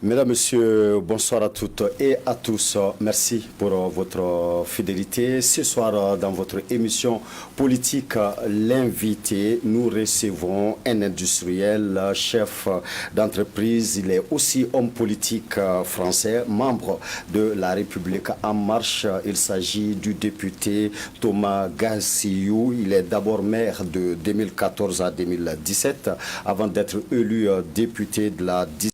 Mesdames, Messieurs, bonsoir à toutes et à tous. Merci pour votre fidélité. Ce soir, dans votre émission politique, l'invité, nous recevons un industriel, chef d'entreprise. Il est aussi homme politique français, membre de la République En Marche. Il s'agit du député Thomas Gassiyou. Il est d'abord maire de 2014 à 2017, avant d'être élu député de la 17e.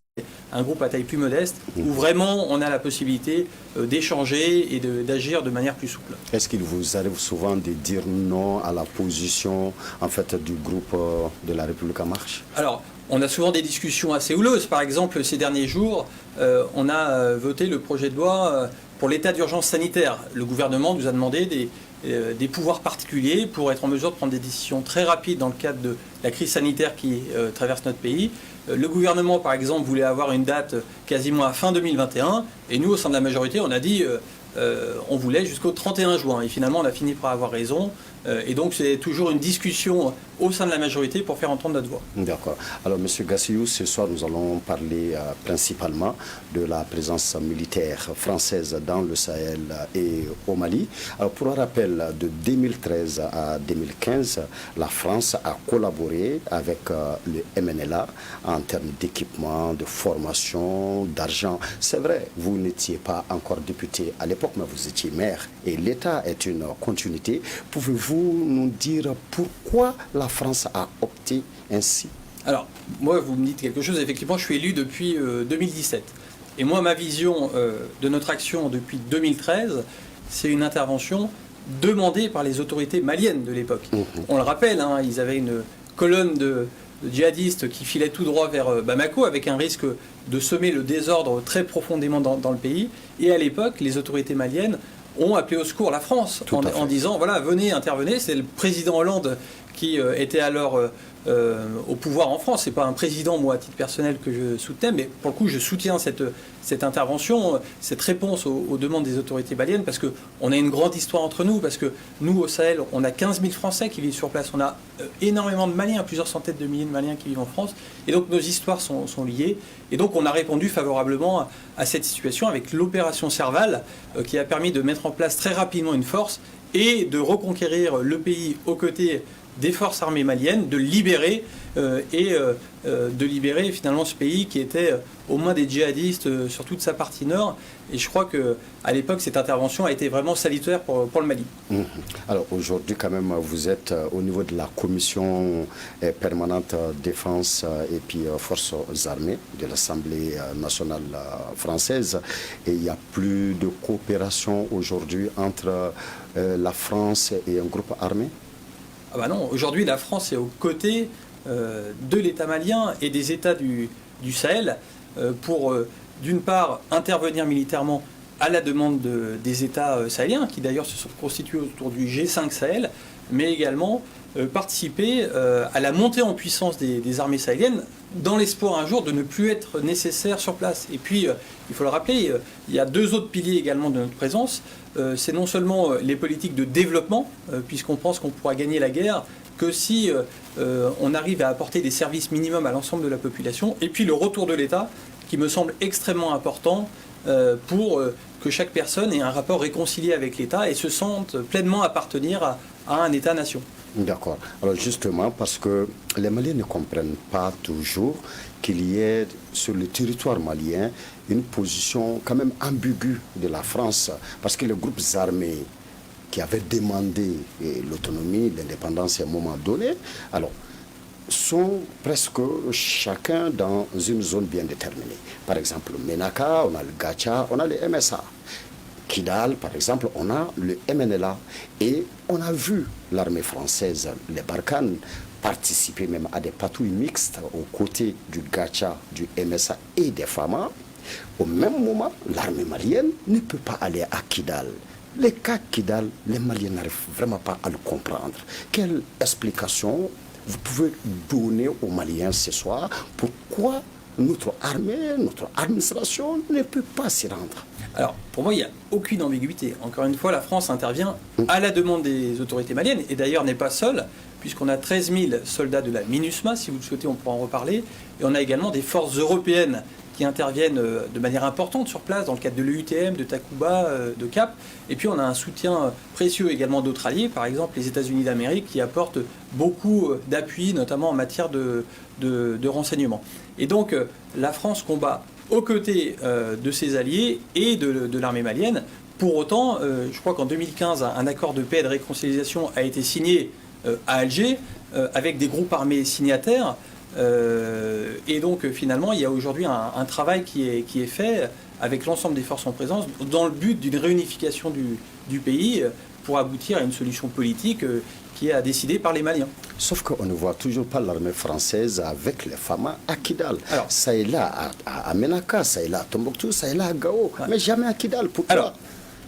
Un groupe à taille plus modeste, où vraiment on a la possibilité d'échanger et d'agir de manière plus souple. Est-ce qu'il vous arrive souvent de dire non à la position en fait, du groupe de la République En Marche? Alors, on a souvent des discussions assez houleuses. Par exemple, ces derniers jours, on a voté le projet de loi pour l'état d'urgence sanitaire. Le gouvernement nous a demandé des pouvoirs particuliers pour être en mesure de prendre des décisions très rapides dans le cadre de la crise sanitaire qui traverse notre pays. Le gouvernement, par exemple, voulait avoir une date quasiment à fin 2021, et nous, au sein de la majorité, on a dit on voulait jusqu'au 31 juin. Et finalement, on a fini par avoir raison. Et donc, c'est toujours une discussion au sein de la majorité pour faire entendre notre voix. D'accord. Alors, M. Gassiyou, ce soir, nous allons parler principalement de la présence militaire française dans le Sahel et au Mali. Alors, pour un rappel, de 2013 à 2015, la France a collaboré avec le MNLA en termes d'équipement, de formation, d'argent. C'est vrai, vous n'étiez pas encore député à l'époque, mais vous étiez maire. Et l'État est une continuité. Pouvez-vous nous dire pourquoi la France a opté ainsi? Alors, moi, vous me dites quelque chose. Effectivement, je suis élu depuis 2017. Et moi, ma vision de notre action depuis 2013, c'est une intervention demandée par les autorités maliennes de l'époque. On le rappelle, hein, ils avaient une colonne de djihadistes qui filaient tout droit vers Bamako, avec un risque de semer le désordre très profondément dans le pays. Et à l'époque, les autorités maliennes ont appelé au secours la France en disant voilà, venez, intervenez. C'est le président Hollande qui était alors au pouvoir en France. C'est pas un président, moi, à titre personnel, que je soutenais, mais pour le coup, je soutiens cette intervention, cette réponse aux demandes des autorités maliennes, parce qu'on a une grande histoire entre nous, parce que nous, au Sahel, on a 15 000 Français qui vivent sur place, on a énormément de Maliens, plusieurs centaines de milliers de Maliens qui vivent en France, et donc nos histoires sont liées, et donc on a répondu favorablement à cette situation avec l'opération Serval, qui a permis de mettre en place très rapidement une force, et de reconquérir le pays aux côtés des forces armées maliennes, de libérer de libérer finalement ce pays qui était aux mains des djihadistes sur toute sa partie nord. Et je crois qu'à l'époque, cette intervention a été vraiment salutaire pour le Mali. Alors aujourd'hui, quand même, vous êtes au niveau de la commission permanente défense et puis forces armées de l'Assemblée nationale française. Et il n'y a plus de coopération aujourd'hui entre la France et un groupe armé? Ah bah non, aujourd'hui la France est aux côtés de l'État malien et des États du Sahel pour, d'une part, intervenir militairement à la demande des États sahéliens, qui d'ailleurs se sont constitués autour du G5 Sahel, mais également participer à la montée en puissance des armées sahéliennes, dans l'espoir un jour de ne plus être nécessaire sur place. Et puis, il faut le rappeler, il y a deux autres piliers également de notre présence. C'est non seulement les politiques de développement, puisqu'on pense qu'on pourra gagner la guerre que si on arrive à apporter des services minimums à l'ensemble de la population, et puis le retour de l'État, qui me semble extrêmement important pour que chaque personne ait un rapport réconcilié avec l'État et se sente pleinement appartenir à un État-nation. D'accord. Alors justement, parce que les Maliens ne comprennent pas toujours qu'il y ait sur le territoire malien une position quand même ambiguë de la France, parce que les groupes armés qui avaient demandé l'autonomie, l'indépendance à un moment donné, alors sont presque chacun dans une zone bien déterminée. Par exemple, Ménaka, on a le Gacha, on a le MSA. Kidal, par exemple, on a le MNLA. Et on a vu l'armée française, les Barkhane, participer même à des patrouilles mixtes aux côtés du Gacha, du MSA et des FAMA. Au même moment, l'armée malienne ne peut pas aller à Kidal. Les cas Kidal, les Maliens n'arrivent vraiment pas à le comprendre. Quelle explication vous pouvez donner aux Maliens ce soir? Pourquoi notre armée, notre administration ne peut pas s'y rendre? Alors, pour moi, il n'y a aucune ambiguïté. Encore une fois, la France intervient à la demande des autorités maliennes, et d'ailleurs n'est pas seule, puisqu'on a 13 000 soldats de la MINUSMA, si vous le souhaitez, on pourra en reparler, et on a également des forces européennes qui qui interviennent de manière importante sur place dans le cadre de l'EUTM, de Takuba, de Cap. Et puis on a un soutien précieux également d'autres alliés, par exemple les États-Unis d'Amérique, qui apportent beaucoup d'appui, notamment en matière de renseignement. Et donc la France combat aux côtés de ses alliés et de l'armée malienne. Pour autant, je crois qu'en 2015, un accord de paix et de réconciliation a été signé à Alger, avec des groupes armés signataires. Et donc finalement, il y a aujourd'hui un travail qui est fait avec l'ensemble des forces en présence dans le but d'une réunification du pays pour aboutir à une solution politique qui est à décider par les Maliens. Sauf qu'on ne voit toujours pas l'armée française avec les FAMA à Kidal. Alors, ça est là à Ménaka, ça est là à Tombouctou, ça est là à Gao, mais jamais à Kidal. Pourquoi? Alors,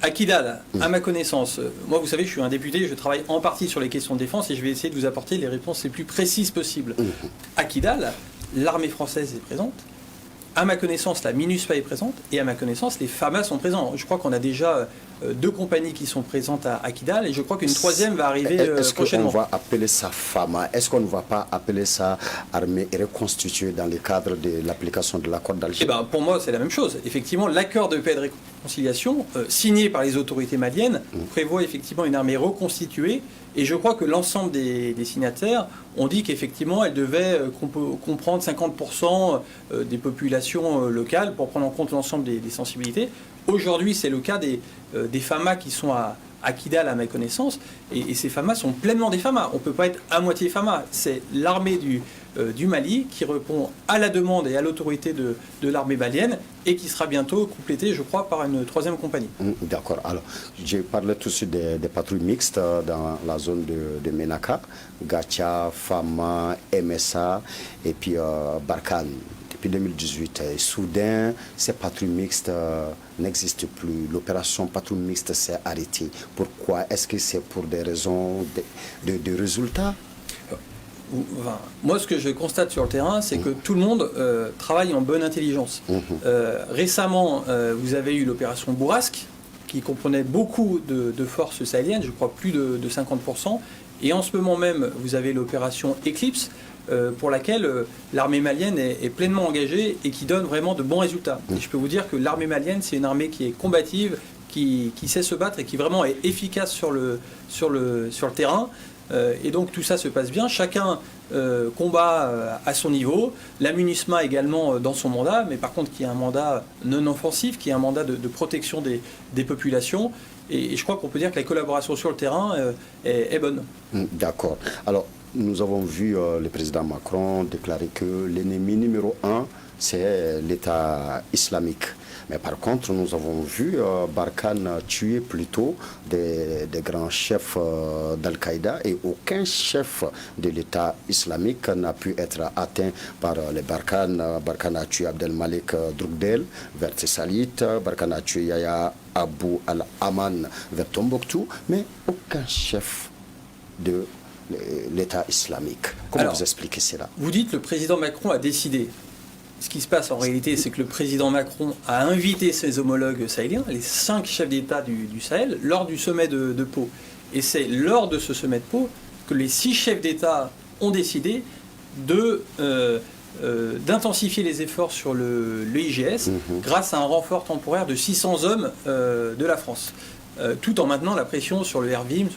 à Kidal, à ma connaissance, moi vous savez, je suis un député, je travaille en partie sur les questions de défense et je vais essayer de vous apporter les réponses les plus précises possibles. À Kidal, l'armée française est présente. À ma connaissance, la MINUSPA est présente et à ma connaissance, les FAMA sont présents. Je crois qu'on a déjà 2 compagnies qui sont présentes à Kidal et je crois qu'une troisième va arriver prochainement. Est-ce qu'on va appeler ça FAMA? Est-ce qu'on ne va pas appeler ça armée reconstituée dans le cadre de l'application de l'accord d'Alger? Pour moi, c'est la même chose. Effectivement, l'accord de paix et de réconciliation signé par les autorités maliennes prévoit effectivement une armée reconstituée. Et je crois que l'ensemble des signataires ont dit qu'effectivement, elle devait comprendre 50% des populations locales pour prendre en compte l'ensemble des sensibilités. Aujourd'hui, c'est le cas des FAMA qui sont à Kidal, à ma connaissance. Et ces FAMA sont pleinement des FAMA. On ne peut pas être à moitié FAMA. C'est l'armée du Mali qui répond à la demande et à l'autorité de l'armée malienne et qui sera bientôt complétée, je crois, par une 3e compagnie. D'accord. Alors, j'ai parlé tout de suite des patrouilles mixtes dans la zone de Ménaka, Gacha, Fama, MSA et puis Barkhane. Depuis 2018, et soudain, ces patrouilles mixtes n'existent plus. L'opération patrouille mixte s'est arrêtée. Pourquoi? Est-ce que c'est pour des raisons de résultats? Moi, ce que je constate sur le terrain, c'est que tout le monde travaille en bonne intelligence. Récemment, vous avez eu l'opération Bourrasque, qui comprenait beaucoup de forces sahéliennes, je crois plus de 50%. Et en ce moment même, vous avez l'opération Eclipse, pour laquelle l'armée malienne est pleinement engagée et qui donne vraiment de bons résultats. Et je peux vous dire que l'armée malienne, c'est une armée qui est combative, qui sait se battre et qui vraiment est efficace sur le terrain. Et donc tout ça se passe bien. Chacun combat à son niveau. La MINUSMA également dans son mandat, mais par contre qui est un mandat non offensif, qui est un mandat de protection des populations. Et je crois qu'on peut dire que la collaboration sur le terrain est bonne. D'accord. Alors, nous avons vu le président Macron déclarer que l'ennemi numéro 1, c'est l'État islamique. Mais par contre, nous avons vu Barkhane tuer plutôt des grands chefs d'Al-Qaïda et aucun chef de l'État islamique n'a pu être atteint par les Barkhane. Barkhane a tué Abdelmalik Droukdel vers Tessalit, Barkhane a tué Yahya Abou Al-Aman vers Tombouctou, mais aucun chef de l'État islamique. Comment vous expliquez cela? Vous dites que le président Macron a décidé. Ce qui se passe en réalité, c'est que le président Macron a invité ses homologues sahéliens, les 5 chefs d'État du Sahel, lors du sommet de Pau. Et c'est lors de ce sommet de Pau que les 6 chefs d'État ont décidé d'intensifier les efforts sur le IGS grâce à un renfort temporaire de 600 hommes de la France. Tout en maintenant la pression sur le RVIM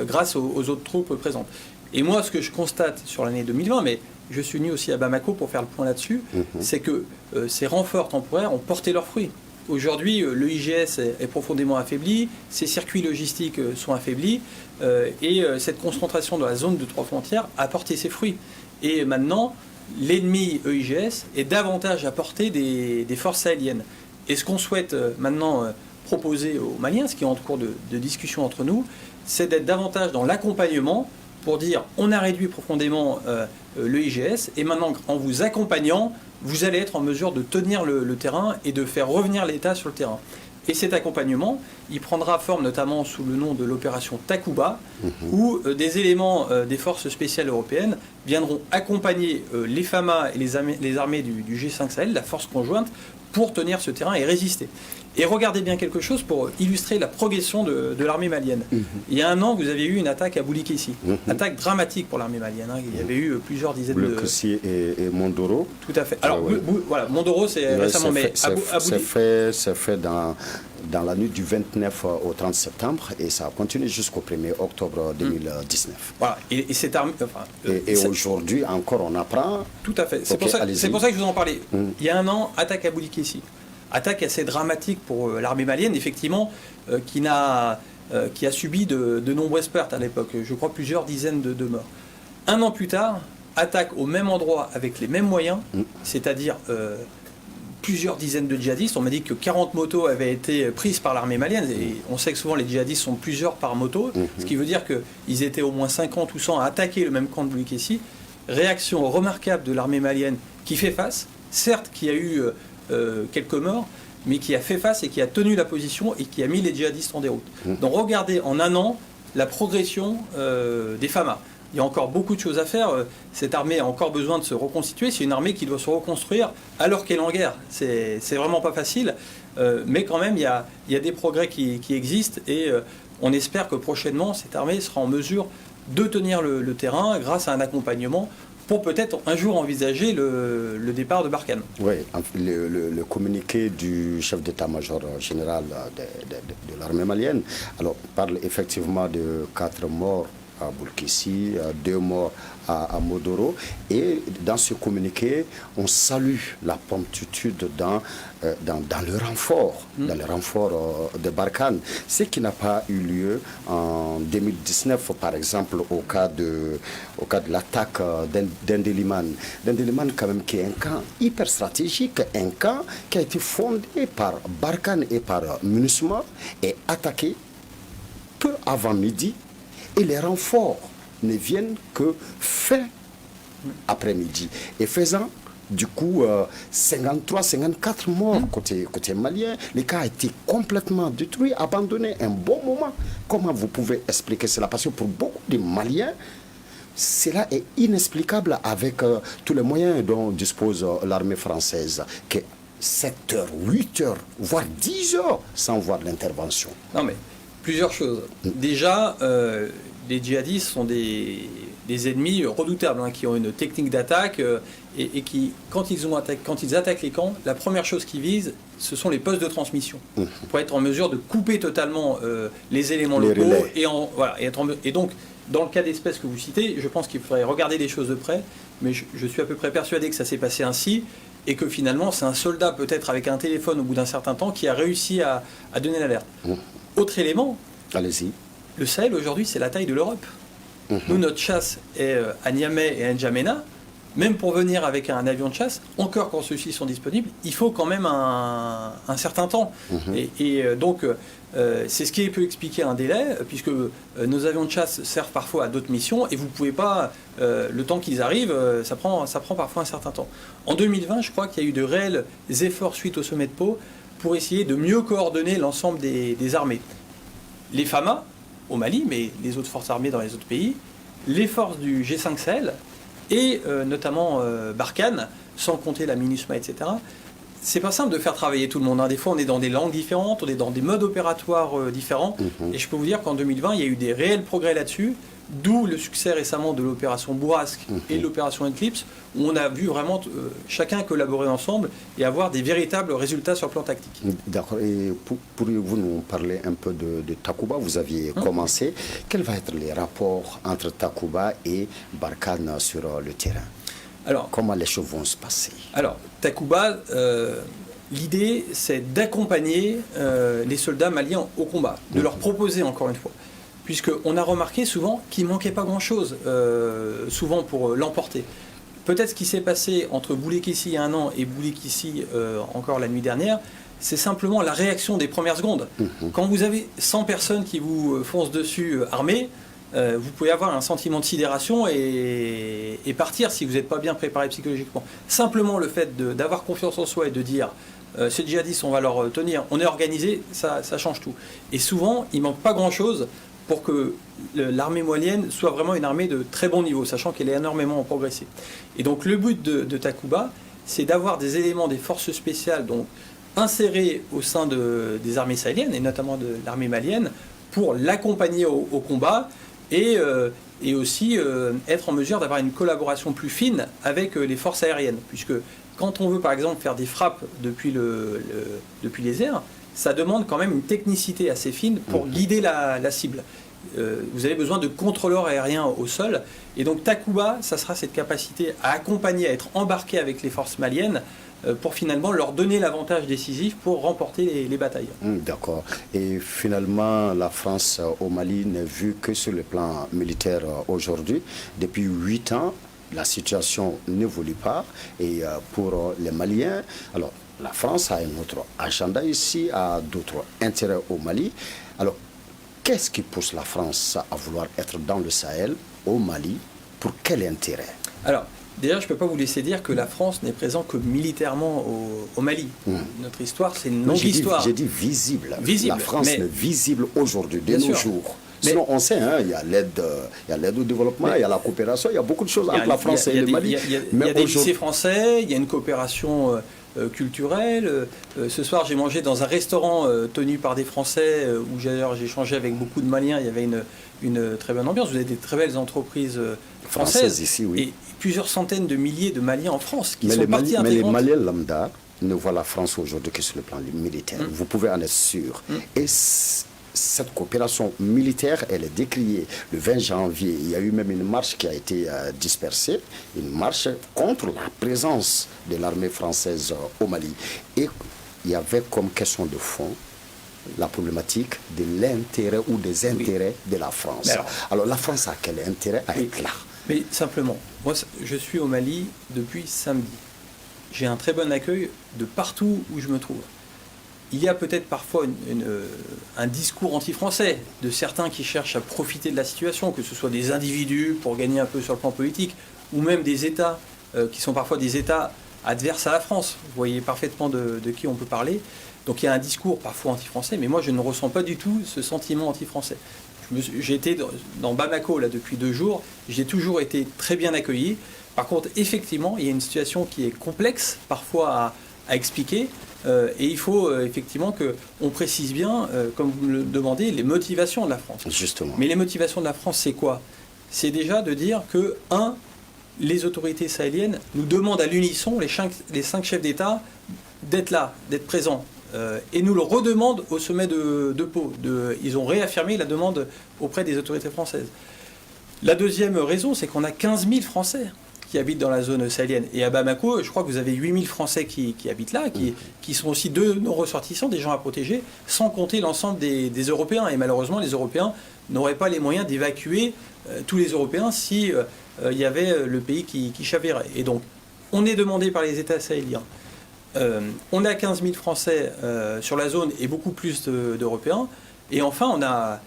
grâce aux autres troupes présentes. Et moi, ce que je constate sur l'année 2020, mais je suis venu aussi à Bamako pour faire le point là-dessus, c'est que ces renforts temporaires ont porté leurs fruits. Aujourd'hui, le IGS est profondément affaibli, ses circuits logistiques sont affaiblis, et cette concentration dans la zone de 3 frontières a porté ses fruits. Et maintenant, l'ennemi EIGS est davantage à portée des forces sahéliennes. Et ce qu'on souhaite maintenant proposer aux Maliens, ce qui est en cours de discussion entre nous, c'est d'être davantage dans l'accompagnement pour dire on a réduit profondément le IGS et maintenant en vous accompagnant, vous allez être en mesure de tenir le terrain et de faire revenir l'État sur le terrain. Et cet accompagnement, il prendra forme notamment sous le nom de l'opération Takuba, où des éléments des forces spéciales européennes viendront accompagner les FAMA et les armées du G5 Sahel, la force conjointe, pour tenir ce terrain et résister. Et regardez bien quelque chose pour illustrer la progression de l'armée malienne. Il y a un an, vous avez eu une attaque à Boulikessi. Attaque dramatique pour l'armée malienne. Il y avait eu plusieurs dizaines de... Boulikessi et Mondoro. Tout à fait. Alors, voilà, Mondoro, c'est récemment, mais c'est fait dans la nuit du 29 au 30 septembre et ça a continué jusqu'au 1er octobre 2019. Voilà. Et cette armée... et aujourd'hui, encore, on apprend... Tout à fait. C'est pour ça que je vous en parlais. Il y a un an, attaque à Boulikessi. Attaque assez dramatique pour l'armée malienne, effectivement, qui a subi de nombreuses pertes à l'époque, je crois plusieurs dizaines de morts. Un an plus tard, attaque au même endroit avec les mêmes moyens, c'est-à-dire plusieurs dizaines de djihadistes. On m'a dit que 40 motos avaient été prises par l'armée malienne, et on sait que souvent les djihadistes sont plusieurs par moto, ce qui veut dire qu'ils étaient au moins 50 ou 100 à attaquer le même camp de Boulikessi. Réaction remarquable de l'armée malienne qui fait face, certes qui a eu... quelques morts, mais qui a fait face et qui a tenu la position et qui a mis les djihadistes en déroute. Donc regardez en un an la progression des FAMA. Il y a encore beaucoup de choses à faire. Cette armée a encore besoin de se reconstituer. C'est une armée qui doit se reconstruire alors qu'elle est en guerre. C'est vraiment pas facile, mais quand même il y a des progrès qui existent et on espère que prochainement cette armée sera en mesure de tenir le terrain grâce à un accompagnement pour peut-être un jour envisager le départ de Barkhane. Oui, le communiqué du chef d'état-major général de l'armée malienne parle effectivement de 4 morts à Boulikessi, 2 morts à Mondoro. Et dans ce communiqué, on salue la promptitude dans le renfort, dans le renfort de Barkhane. Ce qui n'a pas eu lieu en 2019, par exemple, au cas de l'attaque d'Indeliman. D'Indeliman, quand même, qui est un camp hyper stratégique, un camp qui a été fondé par Barkhane et par MINUSMA et attaqué peu avant midi. Et les renforts ne viennent que fin après-midi. Et faisant, du coup, 53-54 morts côté malien. Le cas a été complètement détruit, abandonné un bon moment. Comment vous pouvez expliquer cela? Parce que pour beaucoup de Maliens, cela est inexplicable avec tous les moyens dont dispose l'armée française, qui est 7 heures, 8 heures, voire 10 heures sans voir l'intervention. Non mais... Plusieurs choses. Déjà, les djihadistes sont des ennemis redoutables, qui ont une technique d'attaque et qui, quand ils attaquent les camps, la première chose qu'ils visent, ce sont les postes de transmission, pour être en mesure de couper totalement les éléments locaux. Et donc, dans le cas d'espèces que vous citez, je pense qu'il faudrait regarder les choses de près, mais je suis à peu près persuadé que ça s'est passé ainsi, et que finalement, c'est un soldat, peut-être avec un téléphone au bout d'un certain temps, qui a réussi à donner l'alerte. Autre élément, allez-y. Le Sahel aujourd'hui c'est la taille de l'Europe. Nous notre chasse est à Niamey et à N'Djamena. Même pour venir avec un avion de chasse, encore quand ceux-ci sont disponibles, il faut quand même un certain temps. Donc c'est ce qui peut expliquer un délai, puisque nos avions de chasse servent parfois à d'autres missions et vous ne pouvez pas, le temps qu'ils arrivent, ça prend parfois un certain temps. En 2020, je crois qu'il y a eu de réels efforts suite au sommet de Pau pour essayer de mieux coordonner l'ensemble des armées. Les FAMA au Mali, mais les autres forces armées dans les autres pays, les forces du G5 Sahel et notamment Barkhane, sans compter la MINUSMA, etc. C'est pas simple de faire travailler tout le monde. Des fois, on est dans des langues différentes, on est dans des modes opératoires différents. Et je peux vous dire qu'en 2020, il y a eu des réels progrès là-dessus, d'où le succès récemment de l'opération Bourrasque et de l'opération Eclipse, où on a vu vraiment chacun collaborer ensemble et avoir des véritables résultats sur le plan tactique. D'accord. Et pourriez-vous nous parler un peu de Takuba? Vous aviez commencé. Quels vont être les rapports entre Takuba et Barkhane sur le terrain? Alors, comment les choses vont se passer? Alors, Takuba, l'idée, c'est d'accompagner les soldats maliens au combat, de leur proposer, encore une fois. Puisqu'on a remarqué souvent qu'il ne manquait pas grand-chose, souvent pour l'emporter. Peut-être ce qui s'est passé entre Boulikessi il y a un an et Boulikessi encore la nuit dernière, c'est simplement la réaction des premières secondes. Quand vous avez 100 personnes qui vous foncent dessus armées, vous pouvez avoir un sentiment de sidération et partir si vous n'êtes pas bien préparé psychologiquement. Simplement le fait d'avoir confiance en soi et de dire ces djihadistes, on va leur tenir, on est organisé, ça change tout. Et souvent, il ne manque pas grand-chose pour que l'armée malienne soit vraiment une armée de très bon niveau, sachant qu'elle est énormément progressé. Et donc le but de Takuba, c'est d'avoir des éléments des forces spéciales donc, insérés au sein des armées sahéliennes, et notamment de l'armée malienne, pour l'accompagner au combat et aussi être en mesure d'avoir une collaboration plus fine avec les forces aériennes. Puisque quand on veut par exemple faire des frappes depuis les airs, ça demande quand même une technicité assez fine pour guider la cible. Vous avez besoin de contrôleurs aériens au sol. Et donc Takuba, ça sera cette capacité à accompagner, à être embarqué avec les forces maliennes pour finalement leur donner l'avantage décisif pour remporter les batailles. D'accord. Et finalement, la France au Mali n'est vue que sur le plan militaire aujourd'hui. Depuis 8 ans, la situation n'évolue pas. Et pour les Maliens, alors la France a un autre agenda ici, a d'autres intérêts au Mali. Alors, qu'est-ce qui pousse la France à vouloir être dans le Sahel, au Mali? Pour quel intérêt? Alors, déjà, je ne peux pas vous laisser dire que la France n'est présente que militairement au Mali. Notre histoire, c'est une longue histoire. J'ai dit visible. Visible. La France est visible aujourd'hui, de nos jours. Sinon, on sait, il y a l'aide au développement, il y a la coopération, il y a beaucoup de choses entre la France et le Mali. Il y a des lycées français, il y a une coopération culturelle. Ce soir, j'ai mangé dans un restaurant tenu par des Français, où j'ai échangé avec beaucoup de Maliens. Il y avait une très bonne ambiance. Vous avez des très belles entreprises françaises ici, oui. Et plusieurs centaines de milliers de Maliens en France qui sont partie intégrante. Mais les Maliens lambda ne voient la France aujourd'hui que sur le plan militaire. Vous pouvez en être sûr. Et cette coopération militaire, elle est décriée. Le 20 janvier, il y a eu même une marche qui a été dispersée, une marche contre la présence de l'armée française au Mali. Et il y avait comme question de fond la problématique de l'intérêt ou des intérêts de la France. Alors la France a quel intérêt à être là? Mais simplement, moi je suis au Mali depuis samedi. J'ai un très bon accueil de partout où je me trouve. Il y a peut-être parfois un discours anti-français de certains qui cherchent à profiter de la situation, que ce soit des individus pour gagner un peu sur le plan politique, ou même des États qui sont parfois des États adverses à la France. Vous voyez parfaitement de qui on peut parler. Donc il y a un discours parfois anti-français, mais moi je ne ressens pas du tout ce sentiment anti-français. J'ai été dans Bamako là, depuis 2 jours, j'ai toujours été très bien accueilli. Par contre, effectivement, il y a une situation qui est complexe parfois à expliquer. Et il faut effectivement qu'on précise bien, comme vous me le demandez, les motivations de la France. Justement. Mais les motivations de la France, c'est quoi? C'est déjà de dire que, les autorités sahéliennes nous demandent à l'unisson, les 5 chefs d'État, d'être là, d'être présents. Et nous le redemandent au sommet de Pau. Ils ont réaffirmé la demande auprès des autorités françaises. La deuxième raison, c'est qu'on a 15 000 Français qui habitent dans la zone sahélienne. Et à Bamako, je crois que vous avez 8000 Français qui habitent là, qui sont aussi de nos ressortissants, des gens à protéger, sans compter l'ensemble des Européens. Et malheureusement, les Européens n'auraient pas les moyens d'évacuer tous les Européens si il y avait le pays qui chavirait. Et donc, on est demandé par les États sahéliens. On a 15 000 Français sur la zone et beaucoup plus d'Européens. Et enfin, on a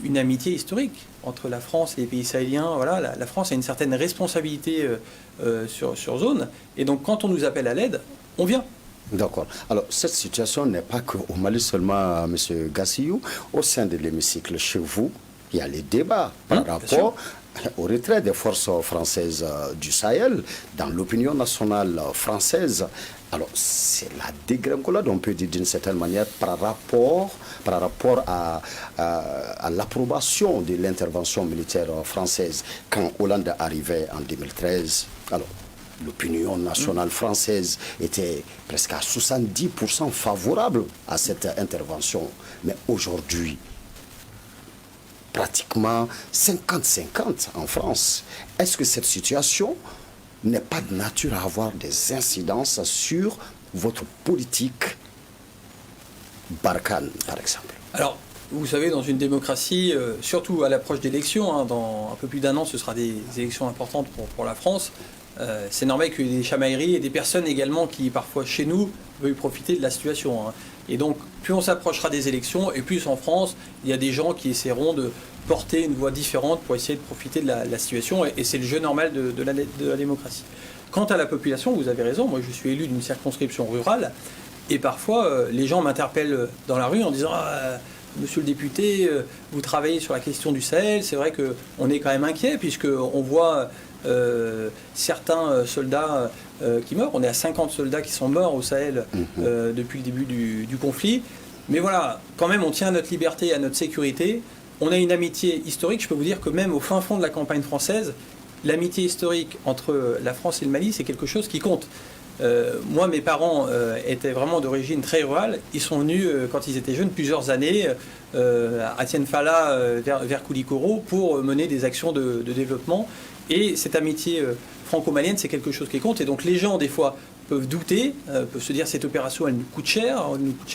une amitié historique entre la France et les pays sahéliens. Voilà, la France a une certaine responsabilité sur zone. Et donc, quand on nous appelle à l'aide, on vient. D'accord. Alors, cette situation n'est pas qu'au Mali seulement, M. Gassiyou. Au sein de l'hémicycle, chez vous, il y a les débats par rapport au retrait des forces françaises du Sahel dans l'opinion nationale française. Alors, c'est la dégringolade, on peut dire d'une certaine manière, par rapport à l'approbation de l'intervention militaire française. Quand Hollande arrivait en 2013, alors, l'opinion nationale française était presque à 70% favorable à cette intervention. Mais aujourd'hui, pratiquement 50-50 en France. Est-ce que cette situation n'est pas de nature à avoir des incidences sur votre politique Barkhane, par exemple? Alors, vous savez, dans une démocratie, surtout à l'approche d'élections, dans un peu plus d'1 an, ce sera des élections importantes pour la France. C'est normal qu'il y ait des chamailleries et des personnes également qui, parfois, chez nous, veulent profiter de la situation. Et donc, plus on s'approchera des élections, et plus en France, il y a des gens qui essaieront de porter une voix différente pour essayer de profiter de la situation. Et c'est le jeu normal de la démocratie. Quant à la population, vous avez raison. Moi, je suis élu d'une circonscription rurale. Et parfois, les gens m'interpellent dans la rue en disant monsieur le député, vous travaillez sur la question du Sahel. C'est vrai qu'on est quand même inquiet, puisqu'on voit certains soldats qui meurent. On est à 50 soldats qui sont morts au Sahel depuis le début du conflit. Mais voilà, quand même, on tient à notre liberté, à notre sécurité. On a une amitié historique. Je peux vous dire que même au fin fond de la campagne française, l'amitié historique entre la France et le Mali, c'est quelque chose qui compte. Moi, mes parents étaient vraiment d'origine très rurale. Ils sont venus, quand ils étaient jeunes, plusieurs années à Tienfala, vers Koulikoro, pour mener des actions de développement. Et cette amitié franco-malienne, c'est quelque chose qui compte. Et donc les gens, des fois, peuvent douter, peuvent se dire cette opération, elle nous coûte cher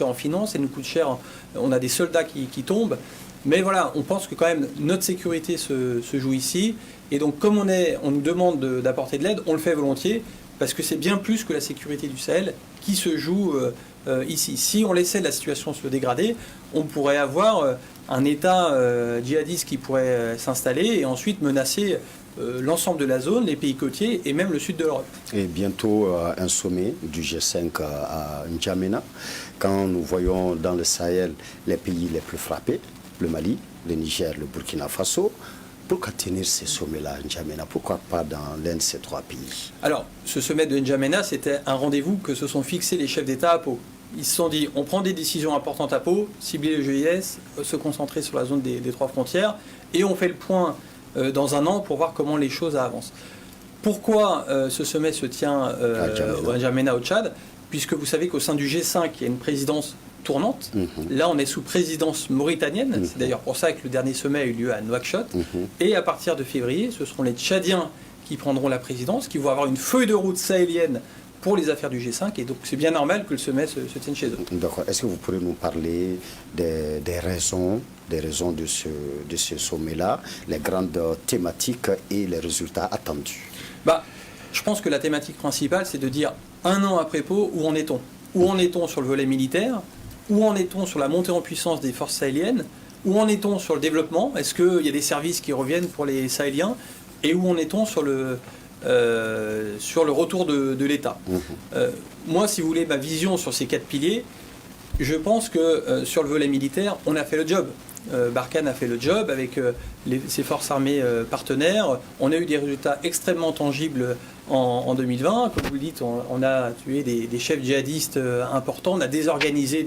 en finance, elle nous coûte cher, on a des soldats qui tombent. Mais voilà, on pense que quand même notre sécurité se joue ici. Et donc comme on nous demande d'apporter de l'aide, on le fait volontiers, parce que c'est bien plus que la sécurité du Sahel qui se joue ici. Si on laissait la situation se dégrader, on pourrait avoir un État djihadiste qui pourrait s'installer et ensuite menacer l'ensemble de la zone, les pays côtiers et même le sud de l'Europe. Et bientôt un sommet du G5 à N'Djamena, quand nous voyons dans le Sahel les pays les plus frappés, le Mali, le Niger, le Burkina Faso. Pourquoi tenir ces sommets-là à N'Djamena? Pourquoi pas dans l'un de ces trois pays? Alors, ce sommet de N'Djamena, c'était un rendez-vous que se sont fixés les chefs d'État à Pau. Ils se sont dit, on prend des décisions importantes à Pau, cibler le GIS, se concentrer sur la zone des trois frontières, et on fait le point dans un an pour voir comment les choses avancent. Pourquoi ce sommet se tient à N'Djamena au Tchad? Puisque vous savez qu'au sein du G5, il y a une présidence tournante. Là, on est sous présidence mauritanienne. C'est d'ailleurs pour ça que le dernier sommet a eu lieu à Nouakchott. Et à partir de février, ce seront les Tchadiens qui prendront la présidence, qui vont avoir une feuille de route sahélienne pour les affaires du G5. Et donc, c'est bien normal que le sommet se tienne chez eux. D'accord. Est-ce que vous pourrez nous parler des raisons de ce sommet-là, les grandes thématiques et les résultats attendus? Je pense que la thématique principale, c'est de dire, un an après Pau, où en est-on? Où en est-on sur le volet militaire? Où en est-on sur la montée en puissance des forces sahéliennes? Où en est-on sur le développement? Est-ce qu'il y a des services qui reviennent pour les Sahéliens? Et où en est-on sur le retour de l'État? Moi, si vous voulez, ma vision sur ces 4 piliers, je pense que sur le volet militaire, on a fait le job. Barkhane a fait le job avec ses forces armées partenaires. On a eu des résultats extrêmement tangibles en 2020. Comme vous le dites, on a tué des chefs djihadistes importants, on a désorganisé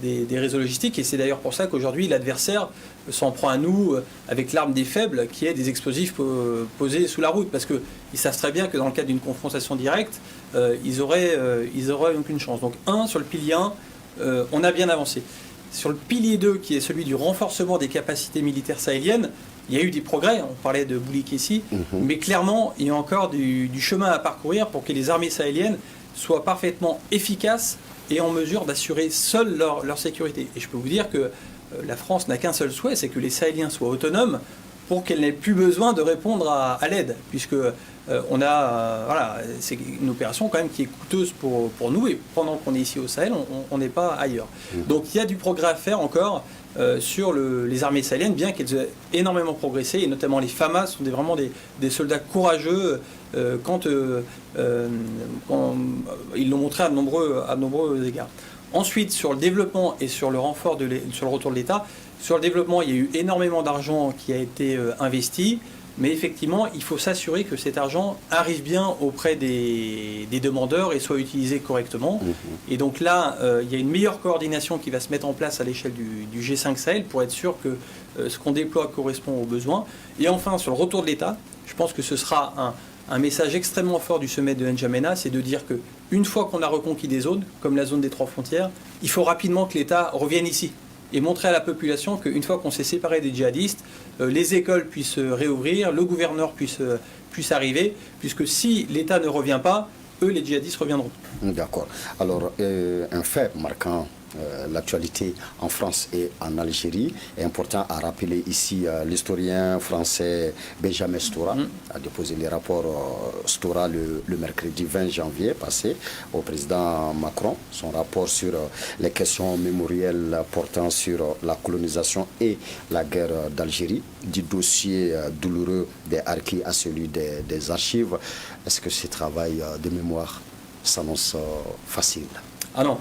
des réseaux logistiques, et c'est d'ailleurs pour ça qu'aujourd'hui l'adversaire s'en prend à nous avec l'arme des faibles, qui est des explosifs posés sous la route, parce qu'ils savent très bien que dans le cadre d'une confrontation directe, ils auraient aucune chance. Donc sur le pilier 1, on a bien avancé. Sur le pilier 2, qui est celui du renforcement des capacités militaires sahéliennes, il y a eu des progrès, on parlait de Boulikessi, mais clairement, il y a encore du chemin à parcourir pour que les armées sahéliennes soient parfaitement efficaces et en mesure d'assurer seules leur sécurité. Et je peux vous dire que la France n'a qu'un seul souhait, c'est que les Sahéliens soient autonomes pour qu'elle n'ait plus besoin de répondre à l'aide, puisque c'est une opération quand même qui est coûteuse pour nous, et pendant qu'on est ici au Sahel, on n'est pas ailleurs. Donc il y a du progrès à faire encore sur les armées sahéliennes, bien qu'elles aient énormément progressé, et notamment les FAMA sont vraiment des soldats courageux quand ils l'ont montré à de nombreux égards. Ensuite, sur le développement et sur le renfort, sur le retour de l'État, sur le développement, il y a eu énormément d'argent qui a été investi, mais effectivement, il faut s'assurer que cet argent arrive bien auprès des demandeurs et soit utilisé correctement. Et donc là, il y a une meilleure coordination qui va se mettre en place à l'échelle du G5 Sahel pour être sûr que ce qu'on déploie correspond aux besoins. Et enfin, sur le retour de l'État, je pense que ce sera un message extrêmement fort du sommet de N'Djamena, c'est de dire qu'une fois qu'on a reconquis des zones, comme la zone des 3 frontières, il faut rapidement que l'État revienne ici et montrer à la population qu'une fois qu'on s'est séparé des djihadistes, les écoles puissent réouvrir, le gouverneur puisse arriver, puisque si l'État ne revient pas, eux, les djihadistes reviendront. D'accord. Alors, un fait marquant l'actualité en France et en Algérie est important à rappeler ici. L'historien français Benjamin Stora a déposé les rapports Stora le mercredi 20 janvier passé au président Macron. Son rapport sur les questions mémorielles portant sur la colonisation et la guerre d'Algérie, du dossier douloureux des harkis à celui des archives. Est-ce que ce travail de mémoire s'annonce facile? Ah non,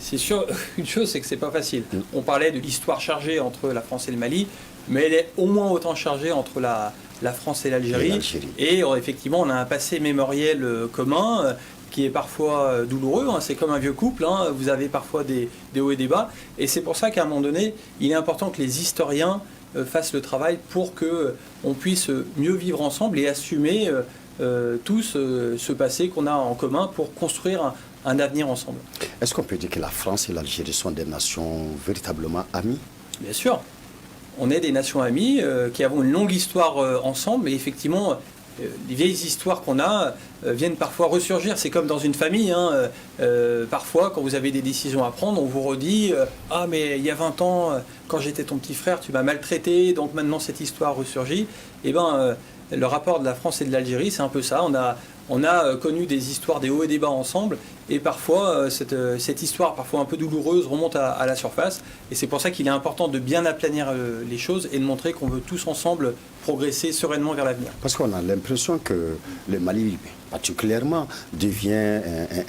c'est sûr, une chose, c'est que c'est pas facile. On parlait de l'histoire chargée entre la France et le Mali, mais elle est au moins autant chargée entre la France et l'Algérie. Et effectivement, on a un passé mémoriel commun qui est parfois douloureux. Hein. C'est comme un vieux couple, hein. Vous avez parfois des hauts et des bas. Et c'est pour ça qu'à un moment donné, il est important que les historiens fassent le travail pour qu'on puisse mieux vivre ensemble et assumer tous ce passé qu'on a en commun pour construire un avenir ensemble. Est-ce qu'on peut dire que la France et l'Algérie sont des nations véritablement amies? Bien sûr. On est des nations amies qui avons une longue histoire ensemble. Et effectivement, les vieilles histoires qu'on a viennent parfois ressurgir. C'est comme dans une famille. Hein. Parfois, quand vous avez des décisions à prendre, on vous redit « Ah, mais il y a 20 ans, quand j'étais ton petit frère, tu m'as maltraité, donc maintenant cette histoire ressurgit. » Eh bien, le rapport de la France et de l'Algérie, c'est un peu ça. On a connu des histoires, des hauts et des bas ensemble, et parfois cette histoire, parfois un peu douloureuse, remonte à la surface. Et c'est pour ça qu'il est important de bien aplanir les choses et de montrer qu'on veut tous ensemble progresser sereinement vers l'avenir. Parce qu'on a l'impression que le Mali, particulièrement, devient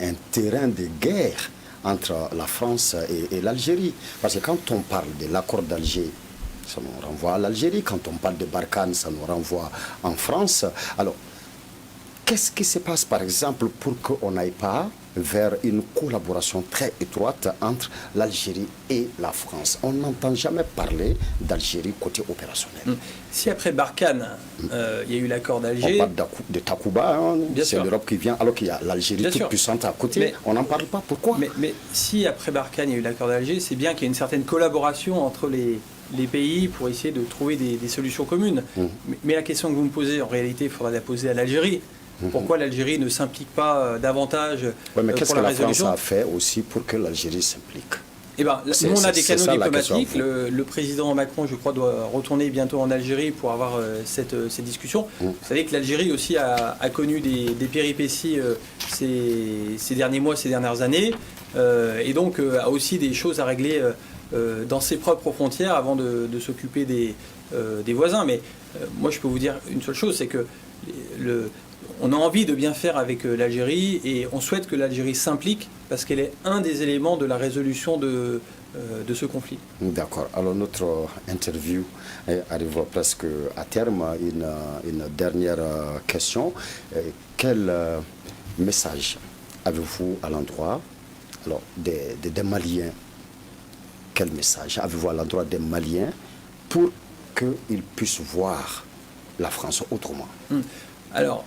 un terrain de guerre entre la France et l'Algérie. Parce que quand on parle de l'accord d'Alger, ça nous renvoie à l'Algérie. Quand on parle de Barkhane, ça nous renvoie en France. Alors, qu'est-ce qui se passe, par exemple, pour qu'on n'aille pas vers une collaboration très étroite entre l'Algérie et la France? On n'entend jamais parler d'Algérie côté opérationnel. Si après Barkhane, il y a eu l'accord d'Alger... On parle de Takuba, hein, c'est l'Europe qui vient, alors qu'il y a l'Algérie toute puissante à côté. Mais, on n'en parle pas, pourquoi? Mais si après Barkhane, il y a eu l'accord d'Alger, c'est bien qu'il y ait une certaine collaboration entre les pays pour essayer de trouver des solutions communes. Mais la question que vous me posez, en réalité, il faudra la poser à l'Algérie. Pourquoi l'Algérie ne s'implique pas davantage pour la résolution? Qu'est-ce que la France a fait aussi pour que l'Algérie s'implique? Eh ben, nous, on a des canaux diplomatiques. Le président Macron, je crois, doit retourner bientôt en Algérie pour avoir cette discussion. Vous savez que l'Algérie aussi a connu des péripéties ces derniers mois, ces dernières années, et donc a aussi des choses à régler dans ses propres frontières avant de s'occuper des voisins. Mais moi, je peux vous dire une seule chose, c'est que on a envie de bien faire avec l'Algérie et on souhaite que l'Algérie s'implique parce qu'elle est un des éléments de la résolution de ce conflit. D'accord. Alors notre interview arrive presque à terme. Une dernière question. Quel message avez-vous à l'endroit des Maliens? Quel message avez-vous à l'endroit des Maliens pour qu'ils puissent voir la France autrement? Alors,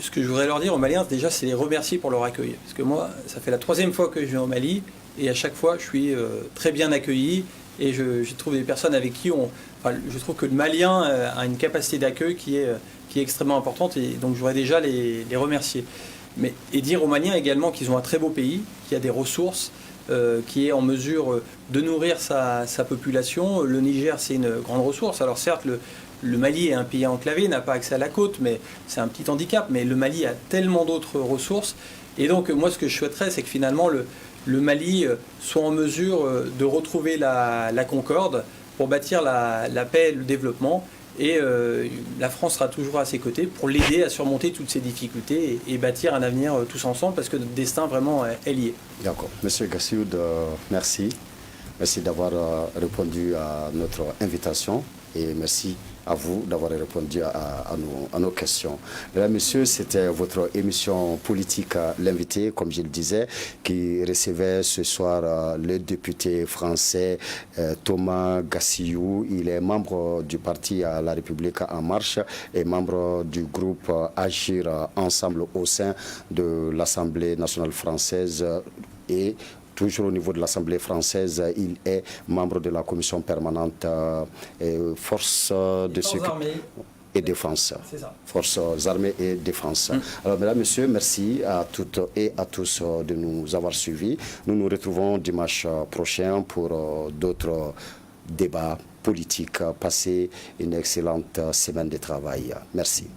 ce que je voudrais leur dire aux Maliens, déjà, c'est les remercier pour leur accueil. Parce que moi, ça fait la 3e fois que je viens au Mali, et à chaque fois, je suis très bien accueilli, et je trouve des personnes avec qui je trouve que le Malien a une capacité d'accueil qui est extrêmement importante, et donc je voudrais déjà les remercier. Et dire aux Maliens également qu'ils ont un très beau pays, qu'il y a des ressources, qui est en mesure de nourrir sa population. Le Niger, c'est une grande ressource. Alors certes, le Mali est un pays enclavé, n'a pas accès à la côte, mais c'est un petit handicap. Mais le Mali a tellement d'autres ressources. Et donc, moi, ce que je souhaiterais, c'est que finalement, le Mali soit en mesure de retrouver la concorde pour bâtir la paix et le développement. Et la France sera toujours à ses côtés pour l'aider à surmonter toutes ces difficultés et bâtir un avenir tous ensemble, parce que notre destin vraiment est lié. D'accord. Monsieur Gassioud, merci. Merci d'avoir répondu à notre invitation et merci à vous d'avoir répondu à nos questions. Mesdames, Messieurs, c'était votre émission politique, l'invité, comme je le disais, qui recevait ce soir le député français Thomas Gassiou. Il est membre du parti La République En Marche et membre du groupe Agir Ensemble au sein de l'Assemblée nationale française et toujours au niveau de l'Assemblée française, il est membre de la commission permanente Forces de sécurité et défense. C'est ça. Forces armées et défense. Alors, mesdames, messieurs, merci à toutes et à tous de nous avoir suivis. Nous nous retrouvons dimanche prochain pour d'autres débats politiques. Passez une excellente semaine de travail. Merci.